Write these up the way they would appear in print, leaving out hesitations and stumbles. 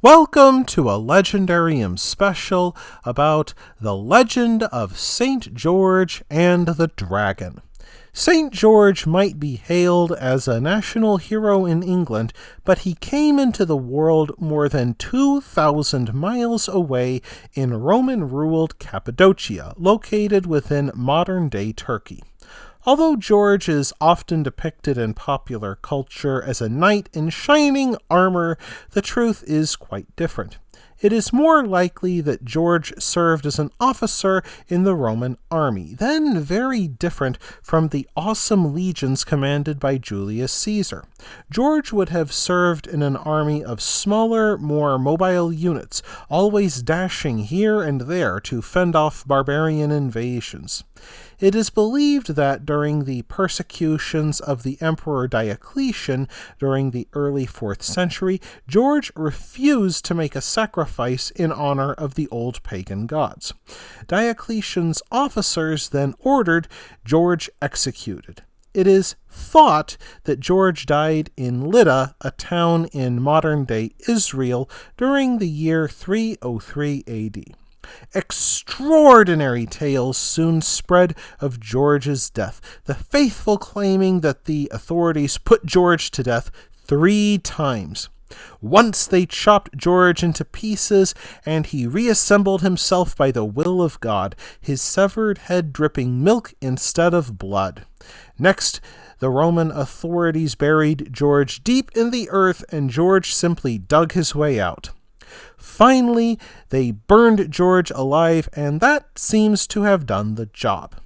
Welcome to a Legendarium special about the legend of St. George and the Dragon. St. George might be hailed as a national hero in England, but he came into the world more than 2,000 miles away in Roman-ruled Cappadocia, located within modern-day Turkey. Although George is often depicted in popular culture as a knight in shining armor, the truth is quite different. It is more likely that George served as an officer in the Roman army, then very different from the awesome legions commanded by Julius Caesar. George would have served in an army of smaller, more mobile units, always dashing here and there to fend off barbarian invasions. It is believed that during the persecutions of the Emperor Diocletian during the early 4th century, George refused to make a sacrifice in honor of the old pagan gods. Diocletian's officers then ordered George executed. It is thought that George died in Lydda, a town in modern-day Israel, during the year 303 AD. Extraordinary tales soon spread of George's death, the faithful claiming that the authorities put George to death 3 times. Once they chopped George into pieces, and he reassembled himself by the will of God, his severed head dripping milk instead of blood. Next, the Roman authorities buried George deep in the earth, and George simply dug his way out. Finally, they burned George alive, and that seems to have done the job.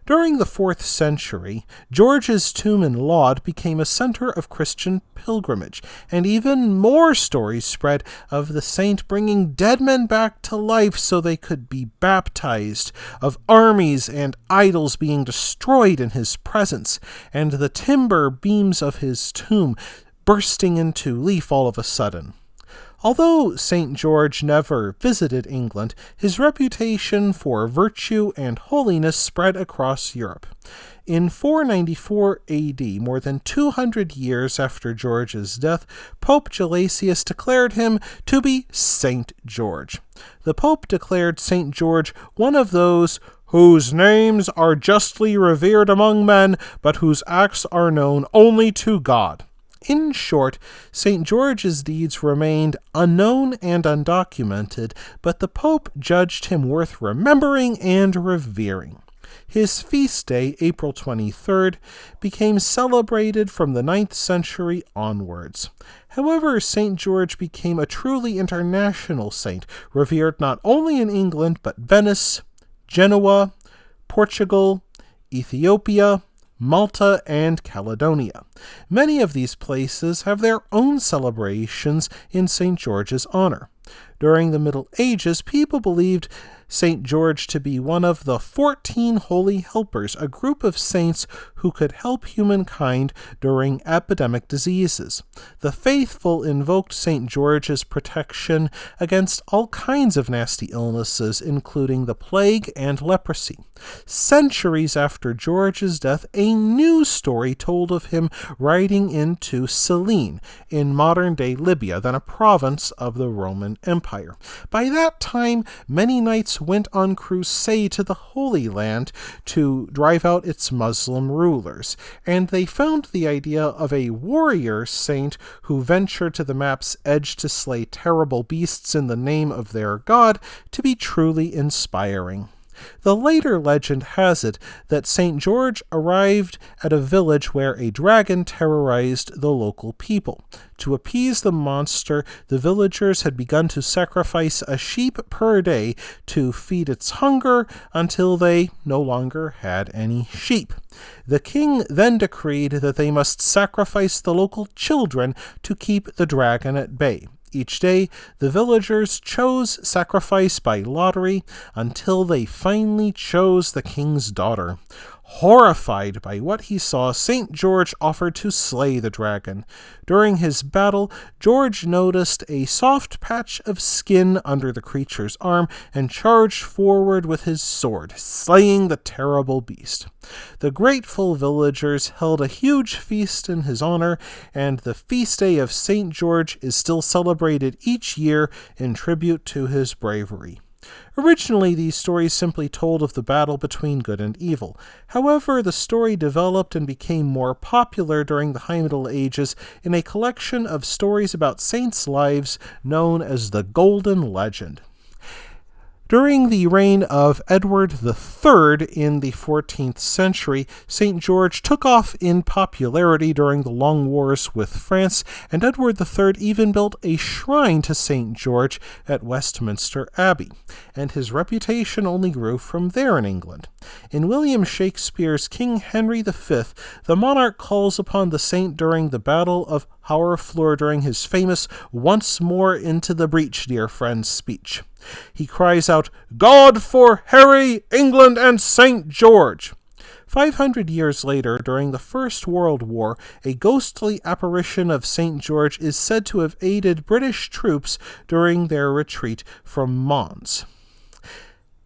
During the 4th century, George's tomb in Laud became a center of Christian pilgrimage, and even more stories spread of the saint bringing dead men back to life so they could be baptized, of armies and idols being destroyed in his presence, and the timber beams of his tomb bursting into leaf all of a sudden. Although St. George never visited England, his reputation for virtue and holiness spread across Europe. In 494 AD, more than 200 years after George's death, Pope Gelasius declared him to be St. George. The Pope declared St. George one of those whose names are justly revered among men, but whose acts are known only to God. In short, St. George's deeds remained unknown and undocumented, but the Pope judged him worth remembering and revering. His feast day, April 23rd, became celebrated from the 9th century onwards. However, St. George became a truly international saint, revered not only in England but Venice, Genoa, Portugal, Ethiopia, Malta, and Caledonia. Many of these places have their own celebrations in St. George's honor. During the Middle Ages, people believed St. George to be one of the 14 Holy Helpers, a group of saints who could help humankind during epidemic diseases. The faithful invoked St. George's protection against all kinds of nasty illnesses, including the plague and leprosy. Centuries after George's death, a new story told of him riding into Selene, in modern-day Libya, then a province of the Roman Empire. By that time, many knights went on crusade to the Holy Land to drive out its Muslim rulers, and they found the idea of a warrior saint who ventured to the map's edge to slay terrible beasts in the name of their god to be truly inspiring. The later legend has it that St. George arrived at a village where a dragon terrorized the local people. To appease the monster, the villagers had begun to sacrifice a sheep per day to feed its hunger until they no longer had any sheep. The king then decreed that they must sacrifice the local children to keep the dragon at bay. Each day, the villagers chose sacrifice by lottery until they finally chose the king's daughter. Horrified by what he saw, St. George offered to slay the dragon. During his battle, George noticed a soft patch of skin under the creature's arm and charged forward with his sword, slaying the terrible beast. The grateful villagers held a huge feast in his honor, and the feast day of St. George is still celebrated each year in tribute to his bravery. Originally, these stories simply told of the battle between good and evil. However, the story developed and became more popular during the High Middle Ages in a collection of stories about saints' lives known as the Golden Legend. During the reign of Edward III in the 14th century, St. George took off in popularity during the long wars with France, and Edward III even built a shrine to St. George at Westminster Abbey, and his reputation only grew from there in England. In William Shakespeare's King Henry V, the monarch calls upon the saint during the Battle of Harfleur during his famous "Once more into the breach, dear friends" speech. He cries out, "God for Harry, England, and St. George!" 500 years later, during the First World War, a ghostly apparition of St. George is said to have aided British troops during their retreat from Mons.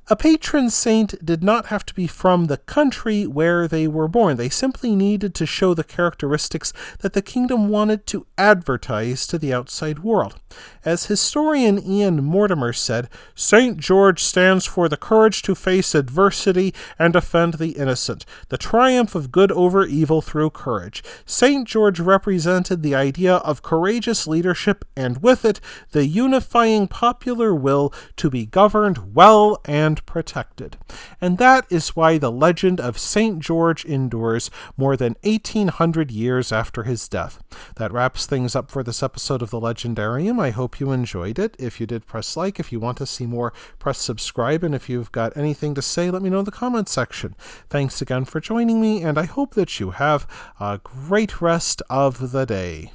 A patron saint did not have to be from the country where they were born. They simply needed to show the characteristics that the kingdom wanted to advertise to the outside world. As historian Ian Mortimer said, St. George stands for the courage to face adversity and defend the innocent, the triumph of good over evil through courage. St. George represented the idea of courageous leadership and with it, the unifying popular will to be governed well and protected. And that is why the legend of St. George endures more than 1800 years after his death. That wraps things up for this episode of The Legendarium. I hope you enjoyed it. If you did, press like. If you want to see more, press subscribe. And if you've got anything to say, let me know in the comments section. Thanks again for joining me, and I hope that you have a great rest of the day.